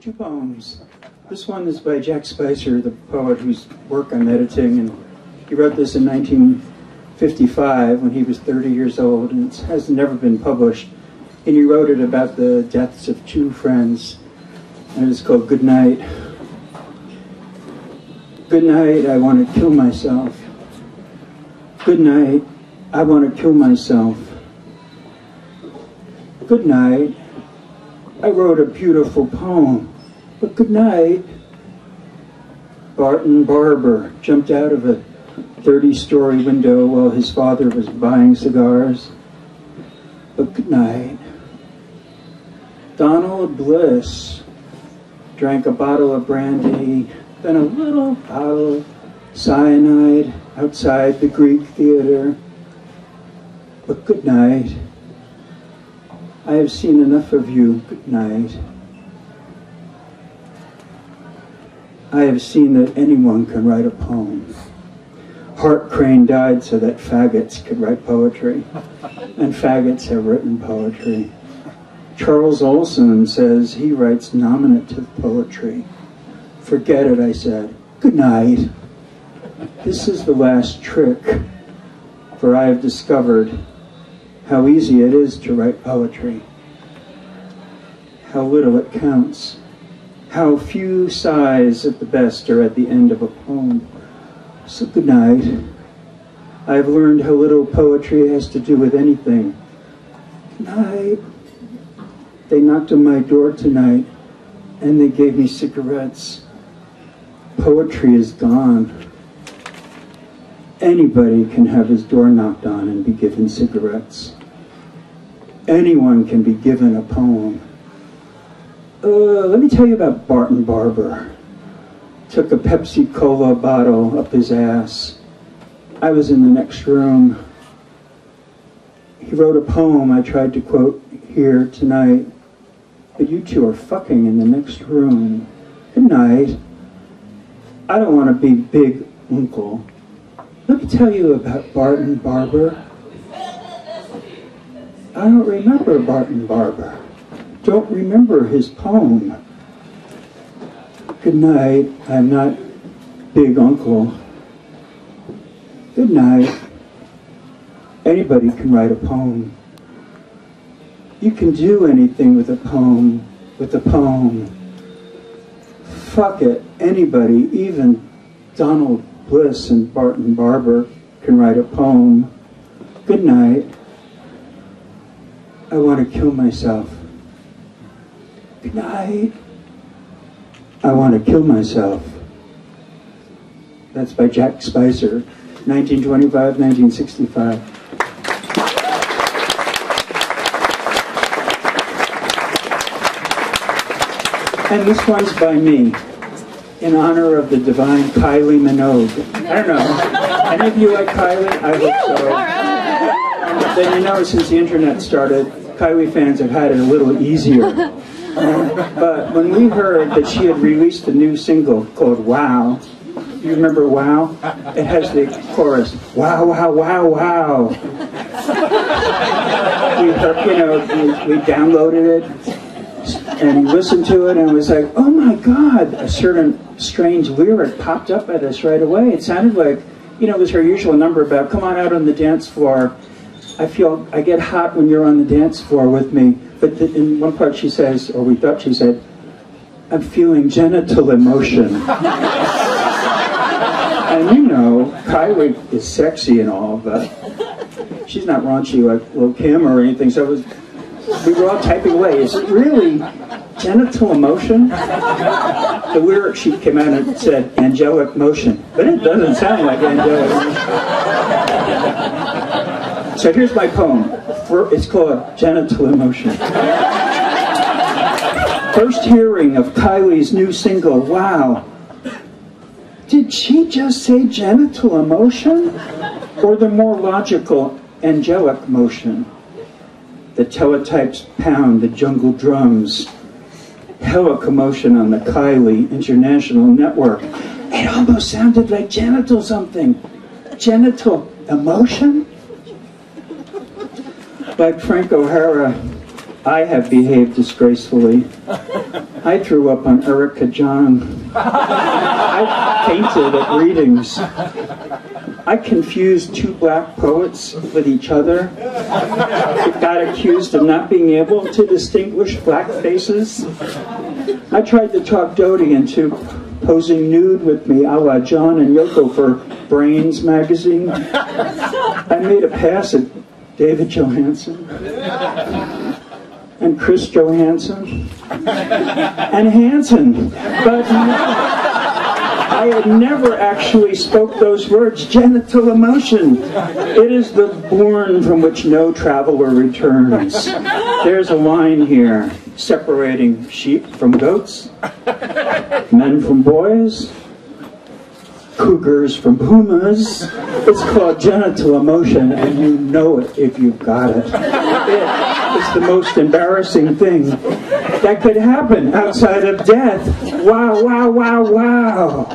Two poems. This one is by Jack Spicer, the poet whose work I'm editing, and he wrote this in 1955 when he was 30 years old, and it has never been published. And he wrote it about the deaths of two friends, and it's called Good Night. Good night, I want to kill myself. Good night, I want to kill myself. Good night, I wrote a beautiful poem, but good night. Barton Barber jumped out of a 30-story window while his father was buying cigars, but good night. Donald Bliss drank a bottle of brandy, then a little bottle of cyanide outside the Greek theater, but good night. I have seen enough of you. Good night. I have seen that anyone can write a poem. Hart Crane died so that faggots could write poetry, and faggots have written poetry. Charles Olson says he writes nominative poetry. Forget it, I said. Good night. This is the last trick, for I have discovered how easy it is to write poetry, how little it counts, how few sighs at the best are at the end of a poem. So good night. I have learned how little poetry has to do with anything. Good night. They knocked on my door tonight, and they gave me cigarettes. Poetry is gone. Anybody can have his door knocked on and be given cigarettes. Anyone can be given a poem. Let me tell you about Barton Barber. Took a Pepsi Cola bottle up his ass. I was in the next room. He wrote a poem I tried to quote here tonight. But you two are fucking in the next room. Good night. I don't want to be big uncle. Let me tell you about Barton Barber. I don't remember Barton Barber. Don't remember his poem. Good night. I'm not big uncle. Good night. Anybody can write a poem. You can do anything with a poem. Fuck it. Anybody, even Donald Bliss and Barton Barber, can write a poem. Good night. I want to kill myself. Good night. I want to kill myself. That's by Jack Spicer, 1925, 1965. And this one's by me, in honor of the divine Kylie Minogue. I don't know. Any of you like Kylie? I hope so. And then you know, since the internet started, Kylie fans have had it a little easier. But when we heard that she had released a new single called Wow, you remember Wow? It has the chorus, wow, wow, wow, wow. We downloaded it and listened to it and it was like, oh my God, a certain strange lyric popped up at us right away. It sounded like, it was her usual number about, come on out on the dance floor. I get hot when you're on the dance floor with me. But in one part she says, or we thought she said, I'm feeling genital emotion. And Kylie is sexy and all, but she's not raunchy like Lil Kim or anything, so we were all typing away. Is it really genital emotion? The lyric sheet came out and it said angelic motion, but it doesn't sound like angelic motion. So here's my poem. It's called Genital Emotion. First hearing of Kylie's new single, Wow. Did she just say genital emotion? Or the more logical angelic motion? The teletypes pound the jungle drums. Hella commotion on the Kylie International Network. It almost sounded like genital something. Genital emotion? Like Frank O'Hara, I have behaved disgracefully. I threw up on Erica John. I fainted at readings. I confused two black poets with each other. Got accused of not being able to distinguish black faces. I tried to talk Dodie into posing nude with me, a la John and Yoko for Brains magazine. I made a pass at David Johansen and Chris Johansson and Hansen, but I had never actually spoke those words. Genital emotion. It is the bourne from which no traveler returns. There's a line here separating sheep from goats, men from boys, cougars from pumas. It's called genital emotion, and you know it if you've got it. It's the most embarrassing thing that could happen outside of death. Wow, wow, wow, wow.